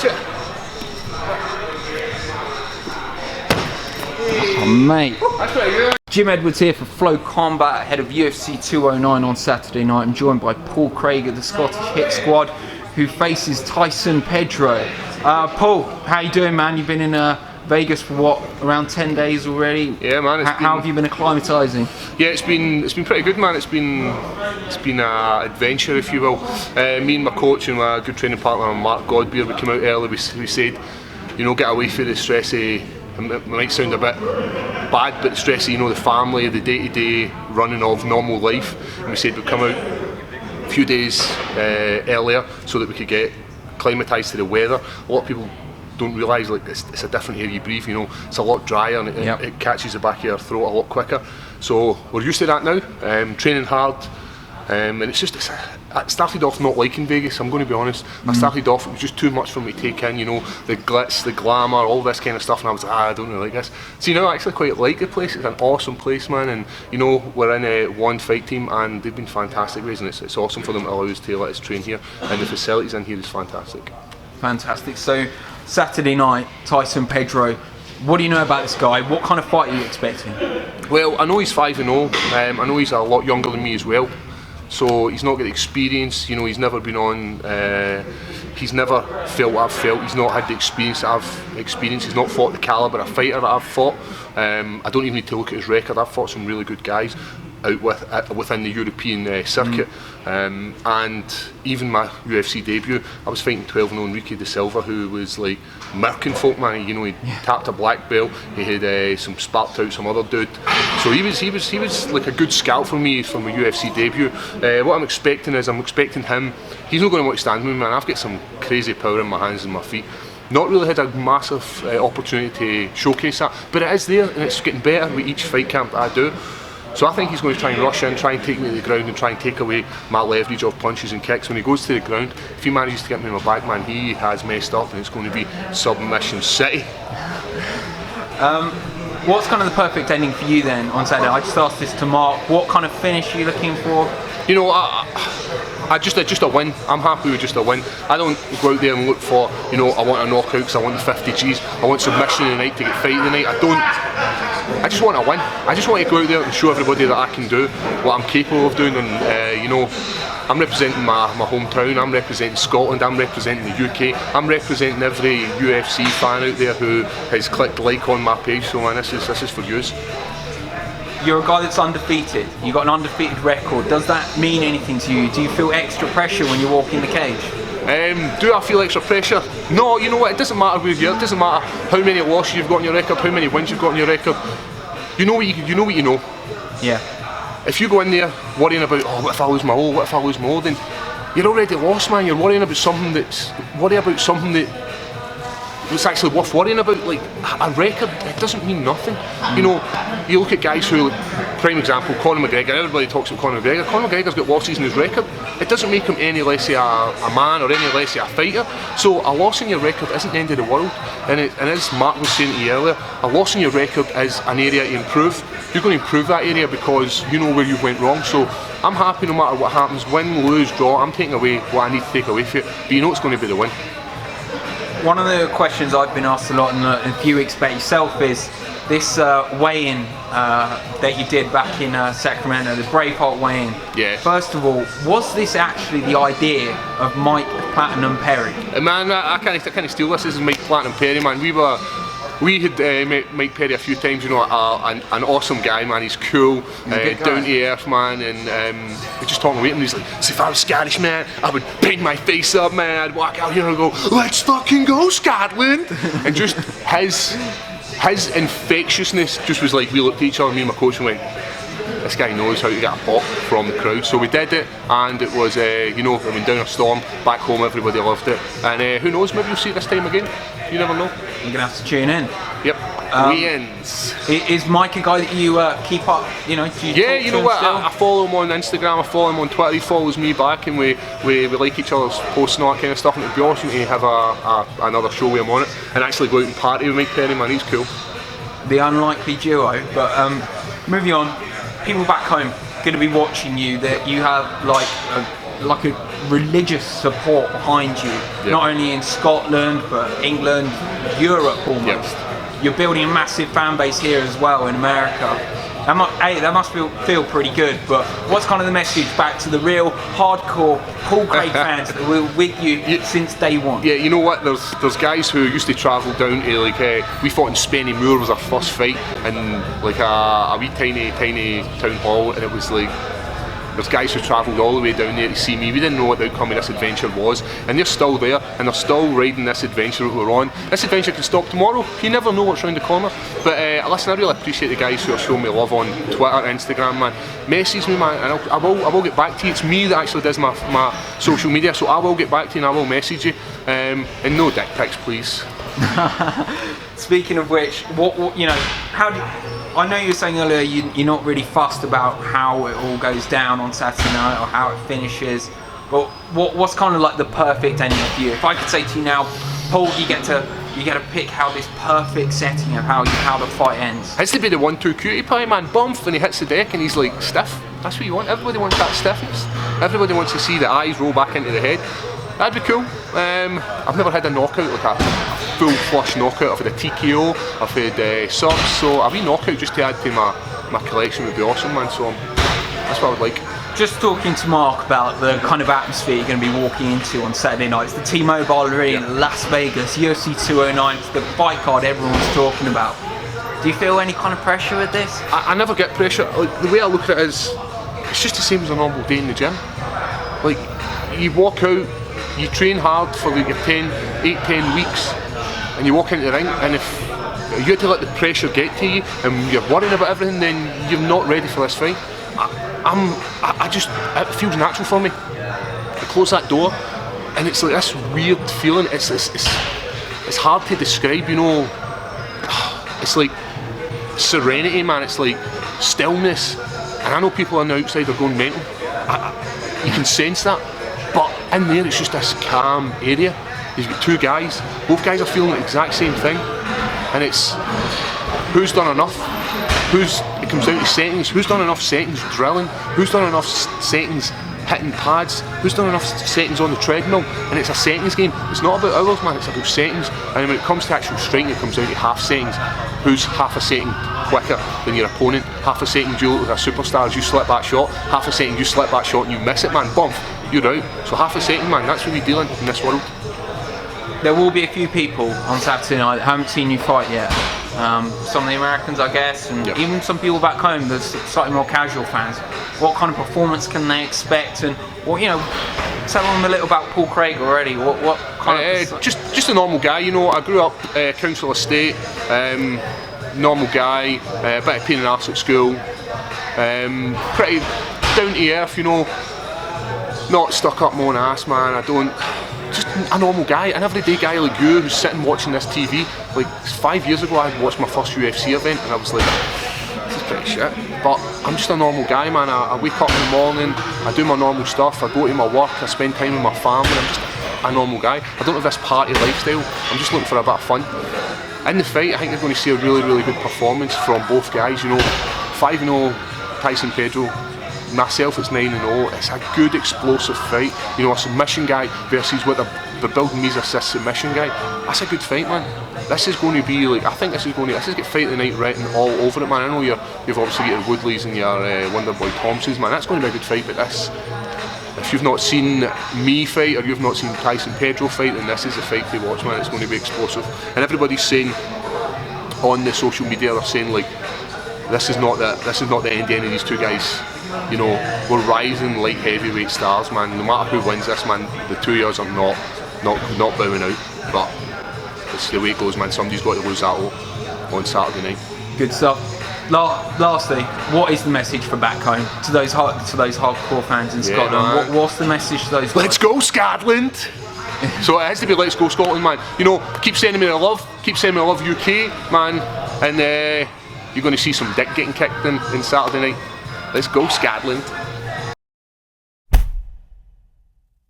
Watch it. Oh, mate. That's pretty good. Jim Edwards here for Flow Combat ahead of UFC 209 on Saturday night. I'm joined by Paul Craig of the Scottish Hit Squad, who faces Tyson Pedro. Paul, how you doing, man? You've been in Vegas for what, around 10 days already? Yeah, man. How have you been acclimatising? Yeah, it's been pretty good, man. It's been an adventure, if you will. Me and my coach and my good training partner, Mark Godbeer, we came out early. We said, you know, get away from the stress of, it might sound a bit bad, but the stress of, you know, the family, the day-to-day running of normal life. And we said we'd come out a few days earlier so that we could get acclimatised to the weather. A lot of people don't realise, like, it's a different air you breathe, you know. It's a lot drier and it catches the back of your throat a lot quicker. So we're used to that now, training hard, and it started off not liking Vegas, I'm going to be honest. I started off, it was just too much for me to take in, you know, the glitz, the glamour, all this kind of stuff, and I was like, I don't really like this. So, you know, I actually quite like the place. It's an awesome place, man, and, you know, we're in one fight team and they've been fantastic ways, and it's awesome for them to allow us to let us train here, and the facilities in here is fantastic. Fantastic. So, Saturday night, Tyson Pedro. What do you know about this guy? What kind of fight are you expecting? Well, I know he's 5-0. I know he's a lot younger than me as well. So he's not got the experience, you know, he's never been on, he's never felt what I've felt, he's not had the experience that I've experienced, he's not fought the calibre of fighter that I've fought. I don't even need to look at his record, I've fought some really good guys out within the European circuit. And even my UFC debut, I was fighting 12-0 Enrique de Silva, who was like murking folk, man. You know, he tapped a black belt, he had sparked out some other dude. So he was like a good scout for me from a UFC debut. What I'm expecting is, I'm expecting him, he's not going to want to stand with me, man. I've got some crazy power in my hands and my feet. Not really had a massive opportunity to showcase that, but it is there and it's getting better with each fight camp that I do. So I think he's going to try and rush in, try and take me to the ground and try and take away my leverage of punches and kicks. When he goes to the ground, if he manages to get me in my back, man, he has messed up and it's going to be submission city. What's kind of the perfect ending for you then on Saturday? I just asked this to Mark. What kind of finish are you looking for? You know, just a win. I'm happy with just a win. I don't go out there and look for, you know, I want a knockout because I want the 50 Gs. I want submission in the night to get fight in the night. I just want to win. I just want to go out there and show everybody that I can do what I'm capable of doing. And you know, I'm representing my hometown. I'm representing Scotland. I'm representing the UK. I'm representing every UFC fan out there who has clicked like on my page. So man, this is for yous. You're a guy that's undefeated. You've got an undefeated record. Does that mean anything to you? Do you feel extra pressure when you walk in the cage? Do I feel extra pressure? No, you know what, it doesn't matter where you're, it doesn't matter how many losses you've got on your record, how many wins you've got on your record. You know what you know. Yeah. If you go in there worrying about, oh, what if I lose my O, what if I lose my O, then you're already lost, man. You're worrying about something that's actually worth worrying about. Like a record, it doesn't mean nothing. You know, you look at guys who, prime example, Conor McGregor. Everybody talks about Conor McGregor. Conor McGregor's got losses in his record. It doesn't make him any less of a man or any less of a fighter. So a loss in your record isn't the end of the world. And as Mark was saying to you earlier, a loss in your record is an area to improve. You're going to improve that area because you know where you went wrong. So I'm happy no matter what happens, win, lose, draw. I'm taking away what I need to take away from it. But you know it's going to be the win. One of the questions I've been asked a lot in a few weeks about yourself is this weigh-in that you did back in Sacramento, the Braveheart weigh-in. Yeah. First of all, was this actually the idea of Mike Platinum Perry? Man, I can't steal this. This is Mike Platinum Perry, man. We had met Mike Perry a few times, you know, an awesome guy, man. He's cool, down to earth, man, and we're just talking with him. He's like, so if I was Scottish, man, I would paint my face up, man. I'd walk out here and go, let's fucking go, Scotland! And just his infectiousness just was like, we looked at each other, me and my coach, and went, this guy knows how to get a pop from the crowd. So we did it, and it was, you know, I mean, down a storm, back home, everybody loved it. And who knows, maybe you'll see it this time again. You never know. You're going to have to tune in. Yep. Weigh-ins. Is Mike a guy that you keep up, you know? Yeah, you know what, I follow him on Instagram, I follow him on Twitter, he follows me back, and we like each other's posts and all that kind of stuff, and it'd be awesome to have another show with him on it, and actually go out and party with Mike Perry, man, he's cool. The unlikely duo, but moving on, people back home, going to be watching you that you have like a religious support behind you, not only in Scotland but England, Europe almost. You're building a massive fan base here as well in America. That must feel pretty good, but what's kind of the message back to the real hardcore Paul Craig fans that were with you since day one? Yeah, you know what, there's guys who used to travel down to like, we fought in Spenny Moor was our first fight in like a wee tiny town hall, and it was like, there's guys who travelled all the way down there to see me. We didn't know what the outcome of this adventure was, and they're still there, and they're still riding this adventure that we're on. This adventure can stop tomorrow. You never know what's around the corner. But listen, I really appreciate the guys who are showing me love on Twitter, Instagram, man. Message me, man, and I will get back to you. It's me that actually does my social media, so I will get back to you and I will message you. And no dick pics, please. Speaking of which, what you know, I know you were saying earlier you're not really fussed about how it all goes down on Saturday night or how it finishes, but what's kind of like the perfect ending for you? If I could say to you now, Paul, you get to pick how this perfect setting of how the fight ends. Has to be the 1-2 cutie pie, man. Bump when he hits the deck and he's like stiff. That's what you want. Everybody wants that stiffness. Everybody wants to see the eyes roll back into the head. That'd be cool. I've never had a knockout like a full flush knockout. I've had a TKO, I've had subs, so a wee knockout just to add to my collection would be awesome, man. So that's what I would like. Just talking to Mark about the kind of atmosphere you're going to be walking into on Saturday night. It's the T-Mobile Arena in Las Vegas, UFC 209. It's the fight card everyone's talking about. Do you feel any kind of pressure with this? I never get pressure. Like, the way I look at it is, it's just the same as a normal day in the gym. Like, you walk out, you train hard for like your 8-10 weeks, and you walk into the ring, and if you have to let the pressure get to you and you're worrying about everything, then you're not ready for this fight. It feels natural for me. I close that door, and it's like this weird feeling. It's hard to describe, you know. It's like serenity, man. It's like stillness, and I know people on the outside are going mental. You can sense that, but in there it's just this calm area. You've got two guys. Both guys are feeling the exact same thing, and it's who's done enough. It comes down to settings. Who's done enough settings drilling? Who's done enough settings hitting pads? Who's done enough settings on the treadmill? And it's a settings game. It's not about hours, man. It's about settings. And when it comes to actual striking, it comes down to half settings. Who's half a setting quicker than your opponent? Half a setting you look like a superstar as you slip that shot. Half a setting you slip that shot and you miss it, man. Bump, you're out. So half a setting, man. That's what we deal in this world. There will be a few people on Saturday night that haven't seen you fight yet. Some of the Americans, I guess, and even some people back home, there's slightly more casual fans. What kind of performance can they expect? And what, you know, tell them a little about Paul Craig already. What kind of just a normal guy, you know. I grew up council estate, normal guy, a bit of pain in the arse at school, pretty down to earth, you know. Not stuck up my own ass, man. Just a normal guy, an everyday guy like you who's sitting watching this TV. Like 5 years ago I watched my first UFC event and I was like, this is pretty shit. But I'm just a normal guy, man. I wake up in the morning, I do my normal stuff, I go to my work, I spend time with my family. I'm just a normal guy. I don't have this party lifestyle, I'm just looking for a bit of fun. In the fight, I think you're going to see a really, really good performance from both guys, you know. 5-0 Tyson, Pedro. Myself, it's 9-0. It's a good explosive fight. You know, a submission guy versus what they're building me as a submission guy. That's a good fight, man. This is going to be like, I think this is get fight of the night written all over it, man. I know you've obviously got your Woodleys and your Wonderboy Thompsons, man. That's going to be a good fight, but this, if you've not seen me fight or you've not seen Tyson Pedro fight, then this is a fight to watch, man. It's going to be explosive. And everybody's saying on the social media, they're saying like, this is not the end of any of these two guys. You know, we're rising light heavyweight stars, man. No matter who wins this, man, the two years are not bowing out. But it's the way it goes, man. Somebody's got to lose that on Saturday night. Good stuff. Lastly, what is the message for back home to those hardcore fans in Scotland? What's the message to those? Let's go, Scotland! So it has to be let's go, Scotland, man. You know, keep sending me the love. Keep sending me the love, UK, man. And you're going to see some dick getting kicked in Saturday night. Let's go, Scotland.